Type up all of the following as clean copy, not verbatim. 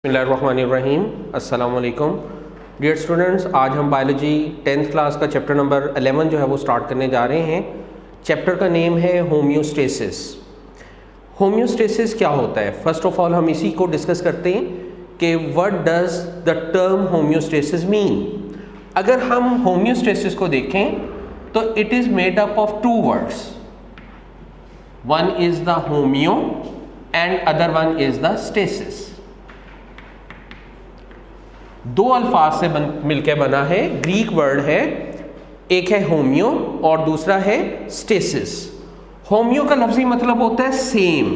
बिस्मिल्लाहिर्रहमानिर्रहीम। अस्सलाम वालेकुम डियर स्टूडेंट्स, आज हम बायोलॉजी 10th क्लास का चैप्टर नंबर 11 जो है वो स्टार्ट करने जा रहे हैं। चैप्टर का नेम है होम्योस्टेसिस। होम्योस्टेसिस क्या होता है? फर्स्ट ऑफ ऑल हम इसी को डिस्कस करते हैं कि what does the term homeostasis mean. अगर हम होम्योस्टेसिस को देखें तो it is made up of two words, one is the homeo and other one is the stasis. दो अल्फाज से मिलकर बना है, ग्रीक वर्ड है, एक है होम्यो और दूसरा है स्टेसिस। होम्यो का लफ्जी मतलब होता है सेम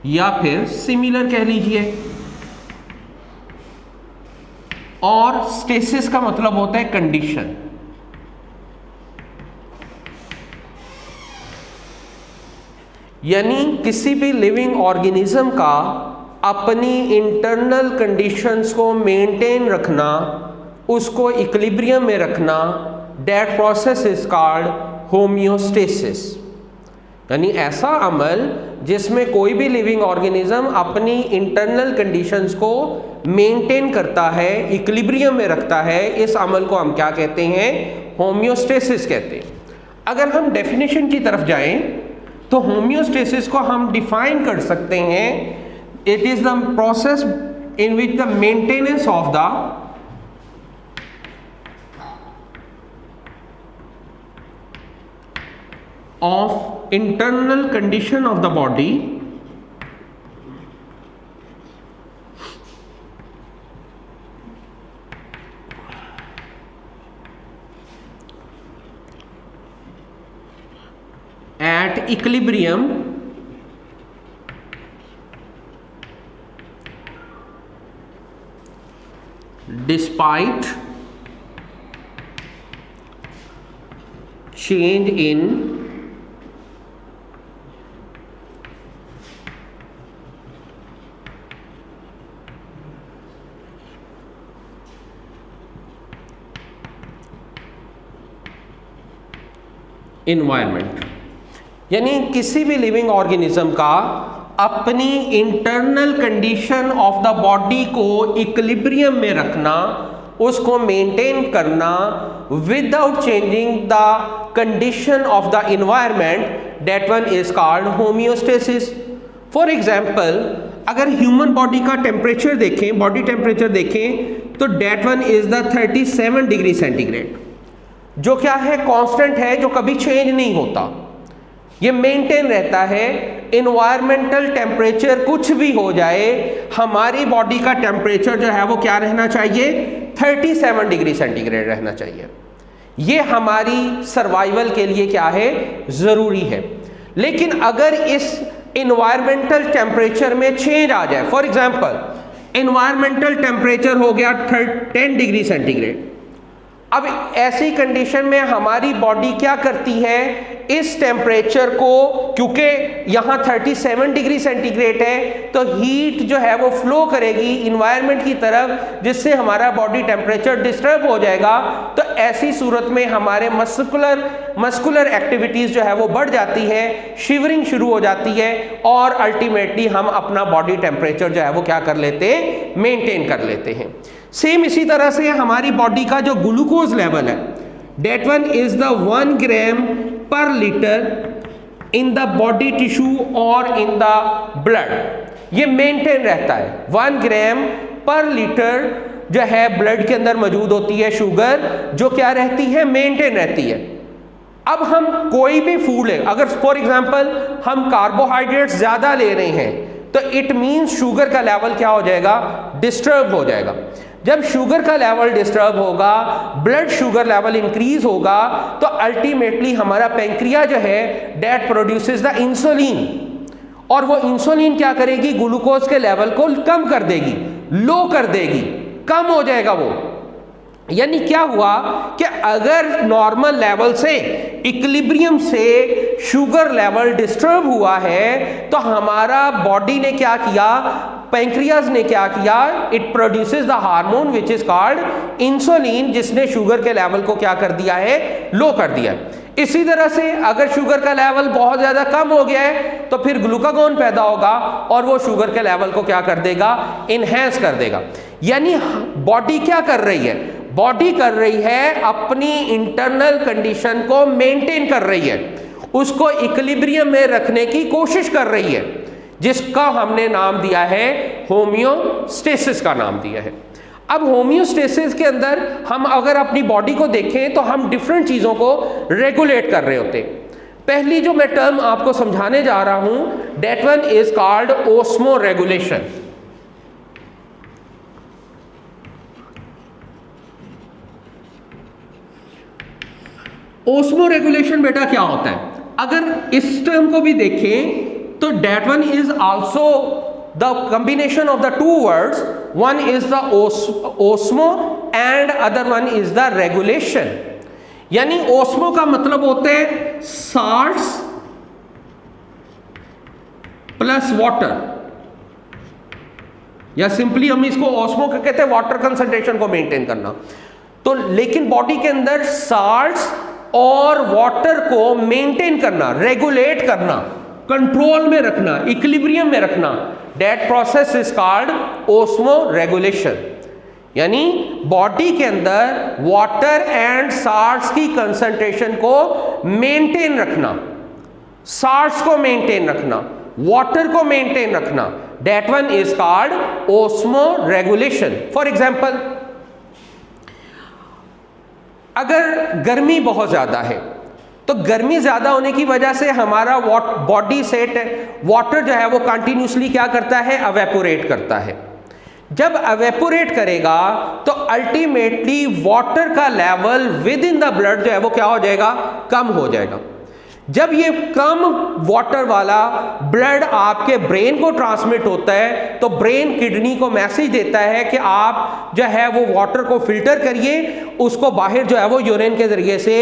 या फिर सिमिलर कह लीजिए, और स्टेसिस का मतलब होता है कंडीशन। यानी किसी भी लिविंग ऑर्गेनिज्म का अपनी इंटरनल कंडीशंस को मेंटेन रखना, उसको इक्विलिब्रियम में रखना, that process is called homeostasis. यानी ऐसा अमल जिसमें कोई भी लिविंग ऑर्गेनिज्म अपनी इंटरनल कंडीशंस को मेंटेन करता है, इक्विलिब्रियम में रखता है, इस अमल को हम क्या कहते हैं? होम्योस्टेसिस कहते हैं। अगर हम डेफिनेशन की तरफ जाएं तो होम्योस्टेसिस को हम डिफाइन कर सकते हैं, it is the process in which the maintenance of the internal condition of the body at equilibrium despite change in environment। यानी किसी भी लिविंग ऑर्गेनिज्म का अपनी internal condition of the body को इक्विलिब्रियम में रखना, उसको मेंटेन करना without changing the condition of the environment, that one is called homeostasis. For example, अगर ह्यूमन बॉडी का टेम्परेचर देखें, बॉडी टेम्परेचर देखें, तो that one is the 37 degree centigrade, जो क्या है? कांस्टेंट है, जो कभी चेंज नहीं होता, ये मेंटेन रहता है। इन्वायरमेंटल टेम्परेचर कुछ भी हो जाए, हमारी बॉडी का टेम्परेचर जो है वो क्या रहना चाहिए? 37 डिग्री सेंटीग्रेड रहना चाहिए। ये हमारी सर्वाइवल के लिए क्या है? ज़रूरी है। लेकिन अगर इस इन्वायरमेंटल टेम्परेचर में चेंज आ जाए, फॉर एग्जांपल इन्वायरमेंटल टेम्परेचर हो गया 10 डिग्री सेंटीग्रेड, अब ऐसी कंडीशन में हमारी बॉडी क्या करती है? इस टेम्परेचर को, क्योंकि यहाँ 37 डिग्री सेंटीग्रेड है, तो हीट जो है वो फ्लो करेगी इन्वायरमेंट की तरफ, जिससे हमारा बॉडी टेम्परेचर डिस्टर्ब हो जाएगा। तो ऐसी सूरत में हमारे मस्कुलर एक्टिविटीज़ जो है वो बढ़ जाती है, शिवरिंग शुरू हो जाती है, और अल्टीमेटली हम अपना बॉडी टेम्परेचर जो है वो क्या कर लेते हैं? मेंटेन कर लेते हैं। सेम इसी तरह से हमारी बॉडी का जो ग्लूकोज लेवल है, that one is the 1 gram per liter in the body tissue or in the blood, ये मेंटेन रहता है। 1 ग्राम पर लीटर जो है ब्लड के अंदर मौजूद होती है शुगर, जो क्या रहती है? मेंटेन रहती है। अब हम कोई भी फूड ले, अगर फॉर एग्जांपल हम कार्बोहाइड्रेट्स ज़्यादा ले रहे हैं, तो इट मीन्स शुगर का लेवल क्या हो जाएगा? डिस्टर्ब हो जाएगा। जब शुगर का लेवल डिस्टर्ब होगा, ब्लड शुगर लेवल इंक्रीज होगा, तो अल्टीमेटली हमारा पैंक्रिया जो है दैट प्रोड्यूसेस द इंसुलिन, और वो इंसुलिन क्या करेगी? ग्लूकोज के लेवल को कम कर देगी, लो कर देगी, कम हो जाएगा वो। यानी क्या हुआ कि अगर नॉर्मल लेवल से, इक्विलिब्रियम से शुगर लेवल डिस्टर्ब हुआ है, तो हमारा बॉडी ने क्या किया? पैंक्रियाज ने क्या किया? It produces the hormone which is called insulin, जिसने शुगर के लेवल को क्या कर दिया है? लो कर दिया है। इसी तरह से अगर शुगर का लेवल बहुत ज़्यादा कम हो गया है तो फिर ग्लूकागॉन पैदा होगा और वो शुगर के लेवल को क्या कर देगा, इनहेंस कर देगा। यानी बॉडी क्या कर रही है, बॉडी कर रही है अपनी इंटरनल कंडीशन को मेंटेन कर रही है, उसको इक्विलिब्रियम में रखने की कोशिश कर रही है, जिसका हमने नाम दिया है होमियोस्टेसिस का नाम दिया है। अब होमियोस्टेसिस के अंदर हम अगर अपनी बॉडी को देखें तो हम डिफरेंट चीज़ों को रेगुलेट कर रहे होते हैं। पहली जो मैं टर्म आपको समझाने जा रहा हूं, that one is called osmo regulation. Osmo regulation बेटा क्या होता है, अगर इस टर्म को भी देखें तो that one is also the combination of the two words, one is the osmo and other one is the regulation। यानी ओस्मो का मतलब होते हैं salts प्लस वाटर, या सिंपली हम इसको ओस्मो कहते हैं वाटर कंसंट्रेशन को मेंटेन करना। तो लेकिन बॉडी के अंदर साल्ट्स और वाटर को मेंटेन करना, रेगुलेट करना, कंट्रोल में रखना, इक्विलिब्रियम में रखना, that process is called osmo regulation. यानी बॉडी के अंदर वाटर एंड साल्ट्स की कंसंट्रेशन को मेंटेन रखना, साल्ट्स को मेंटेन रखना, वाटर को मेंटेन रखना, that one is called osmo regulation. For example, अगर गर्मी बहुत ज्यादा है तो गर्मी ज्यादा होने की वजह से हमारा बॉडी सेट वाटर जो है वो कंटिन्यूसली क्या करता है, अवेपोरेट करता है। जब अवेपोरेट करेगा तो अल्टीमेटली वाटर का level with in the blood जो है वो क्या हो जाएगा, कम हो जाएगा। जब ये कम वाटर वाला ब्लड आपके ब्रेन को ट्रांसमिट होता है तो ब्रेन किडनी को मैसेज देता है कि आप जो है वो वाटर को फिल्टर करिए, उसको बाहर जो है वो यूरिन के जरिए से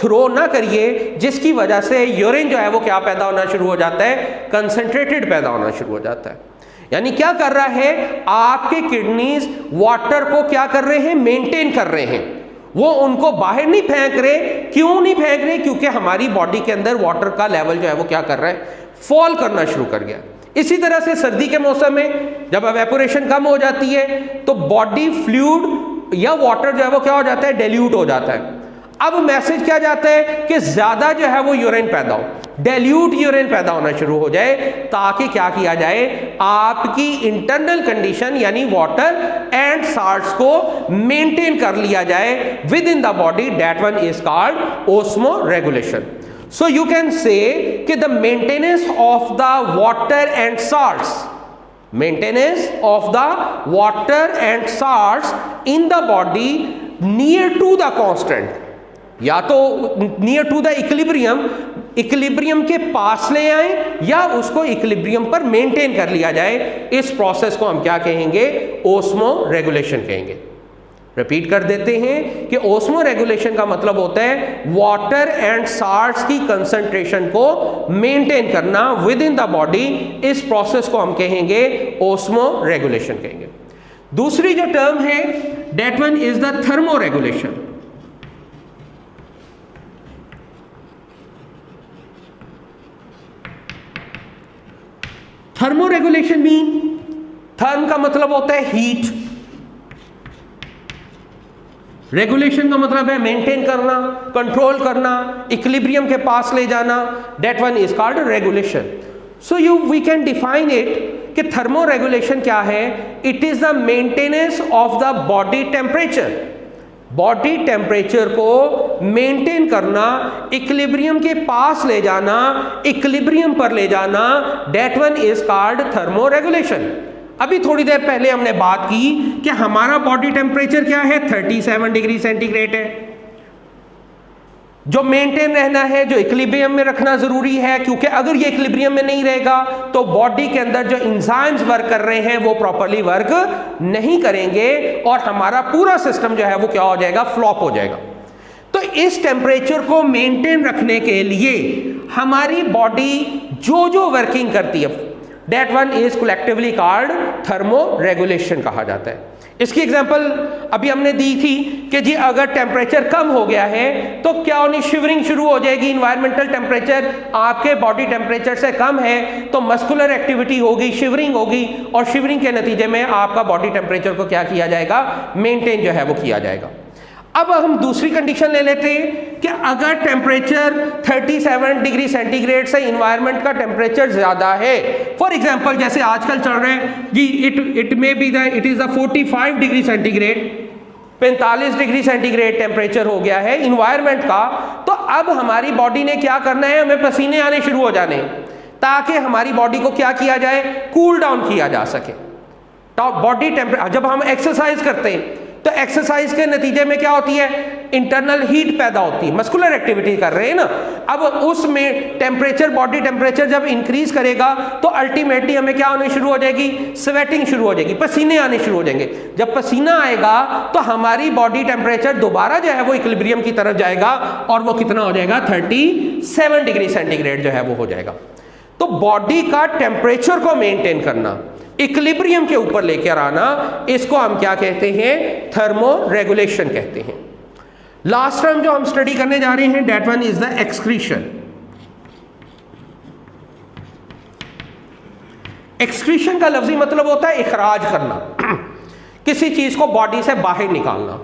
थ्रो ना करिए, जिसकी वजह से यूरिन जो है वो क्या पैदा होना शुरू हो जाता है, कंसंट्रेटेड पैदा होना शुरू हो जाता है। यानी क्या कर रहा है, आपके किडनीज वाटर को क्या कर रहे हैं, मेंटेन कर रहे हैं, वो उनको बाहर नहीं फेंक रहे। क्यों नहीं फेंक रहे, क्योंकि हमारी बॉडी के अंदर वाटर का लेवल जो है वो क्या कर रहा है, फॉल करना शुरू कर गया। इसी तरह से सर्दी के मौसम में जब एवेपोरेशन कम हो जाती है तो बॉडी फ्लूइड या वाटर जो है वो क्या हो जाता है, डाइल्यूट हो जाता है। अब मैसेज क्या जाता है कि ज्यादा जो है वो यूरिन पैदा हो, डाइल्यूट यूरिन पैदा होना शुरू हो जाए, ताकि क्या किया जाए, आपकी इंटरनल कंडीशन यानी वाटर एंड साल्ट्स को मेंटेन कर लिया जाए within the body. That one is called osmoregulation. So you can say कि the maintenance of the water and salts, maintenance of the water and salts in the body near to the constant, या तो near to the equilibrium, equilibrium के पास ले आए या उसको equilibrium पर मेंटेन कर लिया जाए, इस प्रोसेस को हम क्या कहेंगे, ओस्मो रेगुलेशन कहेंगे। रिपीट कर देते हैं कि ओस्मो रेगुलेशन का मतलब होता है वाटर एंड साल्ट्स की कंसंट्रेशन को मेंटेन करना विद इन द बॉडी, इस प्रोसेस को हम कहेंगे ओस्मो रेगुलेशन कहेंगे। दूसरी जो टर्म है that one is the thermoregulation. Thermoregulation mean, therm का मतलब होता है हीट, रेगुलेशन का मतलब है मेंटेन करना, कंट्रोल करना, इक्विलिब्रियम के पास ले जाना, that one is called regulation. So we can define it कि थर्मो रेगुलेशन क्या है, it is the maintenance of the body temperature, body temperature को मेंटेन करना, इक्विलिब्रियम के पास ले जाना, इक्विलिब्रियम पर ले जाना, that one is called thermoregulation. अभी थोड़ी देर पहले हमने बात की कि हमारा बॉडी टेम्परेचर क्या है, 37 डिग्री सेंटीग्रेड है, जो मेंटेन रहना है, जो इक्विलिब्रियम में रखना जरूरी है, क्योंकि अगर ये इक्विलिब्रियम में नहीं रहेगा तो बॉडी के अंदर जो एंजाइम्स वर्क कर रहे हैं वो प्रॉपर्ली वर्क नहीं करेंगे और हमारा पूरा सिस्टम जो है वो क्या हो जाएगा, फ्लॉप हो जाएगा। तो इस टेम्परेचर को मेंटेन रखने के लिए हमारी बॉडी जो जो वर्किंग करती है, that one is collectively called thermo regulation कहा जाता है। इसकी एग्जांपल अभी हमने दी थी कि जी अगर टेम्परेचर कम हो गया है तो क्या होनी, शिवरिंग शुरू हो जाएगी। इन्वायरमेंटल टेम्परेचर आपके बॉडी टेम्परेचर से कम है तो मस्कुलर एक्टिविटी होगी, शिवरिंग होगी, और शिवरिंग के नतीजे में आपका बॉडी टेम्परेचर को क्या किया जाएगा, मेंटेन जो है वो किया जाएगा। अब हम दूसरी कंडीशन ले लेते हैं कि अगर टेम्परेचर 37 डिग्री सेंटीग्रेड से इन्वायरमेंट का टेम्परेचर ज्यादा है, फॉर एग्जांपल जैसे आजकल चल रहे हैं जी, it may be the it is the 45 degree centigrade, 45 degree centigrade temperature हो गया है इन्वायरमेंट का, तो अब हमारी बॉडी ने क्या करना है, हमें पसीने आने शुरू हो जाने, ताकि हमारी बॉडी को क्या किया जाए, कूल डाउन किया जा सके। टॉप बॉडी टेम्परेचर, जब हम एक्सरसाइज करते हैं तो एक्सरसाइज के नतीजे में क्या होती है, इंटरनल हीट पैदा होती है, मस्कुलर एक्टिविटी कर रहे हैं ना। अब उसमें टेम्परेचर, बॉडी टेम्परेचर जब इंक्रीज करेगा तो अल्टीमेटली हमें क्या होने शुरू हो जाएगी, स्वेटिंग शुरू हो जाएगी, पसीने आने शुरू हो जाएंगे। जब पसीना आएगा तो हमारी बॉडी टेम्परेचर दोबारा जो है वो इक्विलिब्रियम की तरफ जाएगा और वो कितना हो जाएगा, 37 डिग्री सेंटीग्रेड जो है वो हो जाएगा। तो बॉडी का टेम्परेचर को मेंटेन करना, इक्विलिब्रियम के ऊपर लेकर आना, इसको हम क्या कहते हैं, थर्मो रेगुलेशन कहते हैं। लास्ट टर्म जो हम स्टडी करने जा रहे हैं, that one is the excretion. Excretion का लफ्जी मतलब होता है इखराज करना, किसी चीज को बॉडी से बाहर निकालना।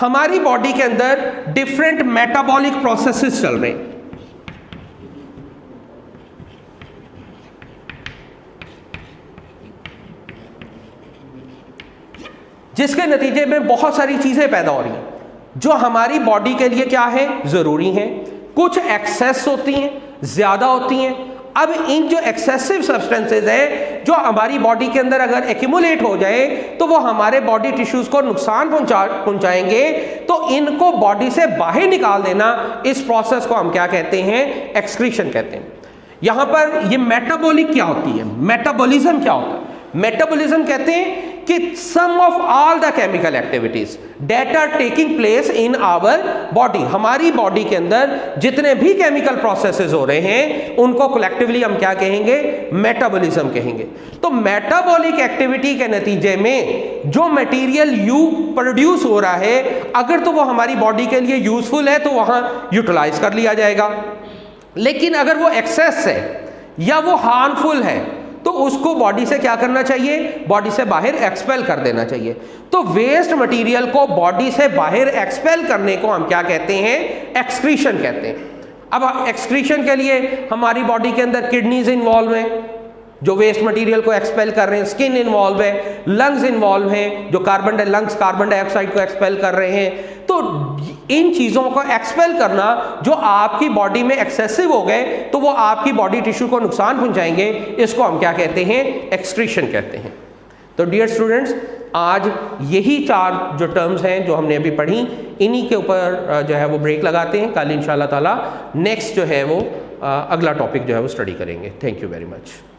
हमारी बॉडी के अंदर डिफरेंट मेटाबॉलिक प्रोसेसेस चल रहे हैं, जिसके नतीजे में बहुत सारी चीजें पैदा हो रही हैं जो हमारी बॉडी के लिए क्या है, जरूरी हैं। कुछ एक्सेस होती हैं, ज्यादा होती हैं। अब इन जो एक्सेसिव सब्सटेंसेज हैं जो हमारी बॉडी के अंदर अगर एक्यूमुलेट हो जाए तो वो हमारे बॉडी टिश्यूज को नुकसान पहुंचाएंगे, तो इनको बॉडी से बाहर निकाल देना, इस प्रोसेस को हम क्या कहते हैं, एक्सक्रीशन कहते हैं। यहां पर ये मेटाबॉलिक क्या होती है, मेटाबॉलिज्म क्या होता है, मेटाबॉलिज्म कहते हैं कि sum of all the chemical activities that are taking place in our body, हमारी बॉडी के अंदर जितने भी केमिकल प्रोसेसेस हो रहे हैं उनको कलेक्टिवली हम क्या कहेंगे, मेटाबॉलिज्म कहेंगे। तो मेटाबॉलिक एक्टिविटी के नतीजे में जो मटेरियल प्रोड्यूस हो रहा है, अगर तो वो हमारी बॉडी के लिए यूजफुल है तो वहां यूटिलाइज कर लिया जाएगा, लेकिन अगर वो एक्सेस है या वो हार्मफुल है तो उसको बॉडी से क्या करना चाहिए, बॉडी से बाहर एक्सपेल कर देना चाहिए। तो वेस्ट मटेरियल को बॉडी से बाहर एक्सपेल करने को हम क्या कहते हैं, एक्सक्रीशन कहते हैं। अब एक्सक्रीशन के लिए हमारी बॉडी के अंदर किडनीज इन्वॉल्व हैं जो वेस्ट मटेरियल को एक्सपेल कर रहे हैं, स्किन इन्वॉल्व है, लंग्स इन्वॉल्व हैं जो लंग्स कार्बन डाइऑक्साइड को एक्सपेल कर रहे हैं। तो इन चीज़ों को एक्सपेल करना जो आपकी बॉडी में एक्सेसिव हो गए तो वो आपकी बॉडी टिश्यू को नुकसान पहुंचाएंगे, इसको हम क्या कहते हैं, एक्सक्रीशन कहते हैं। तो डियर स्टूडेंट्स, आज यही 4 जो टर्म्स हैं जो हमने अभी पढ़ी, इन्हीं के ऊपर जो है वो ब्रेक लगाते हैं। कल इंशाल्लाह ताला नेक्स्ट जो है वो अगला टॉपिक जो है वो स्टडी करेंगे। Thank you very much.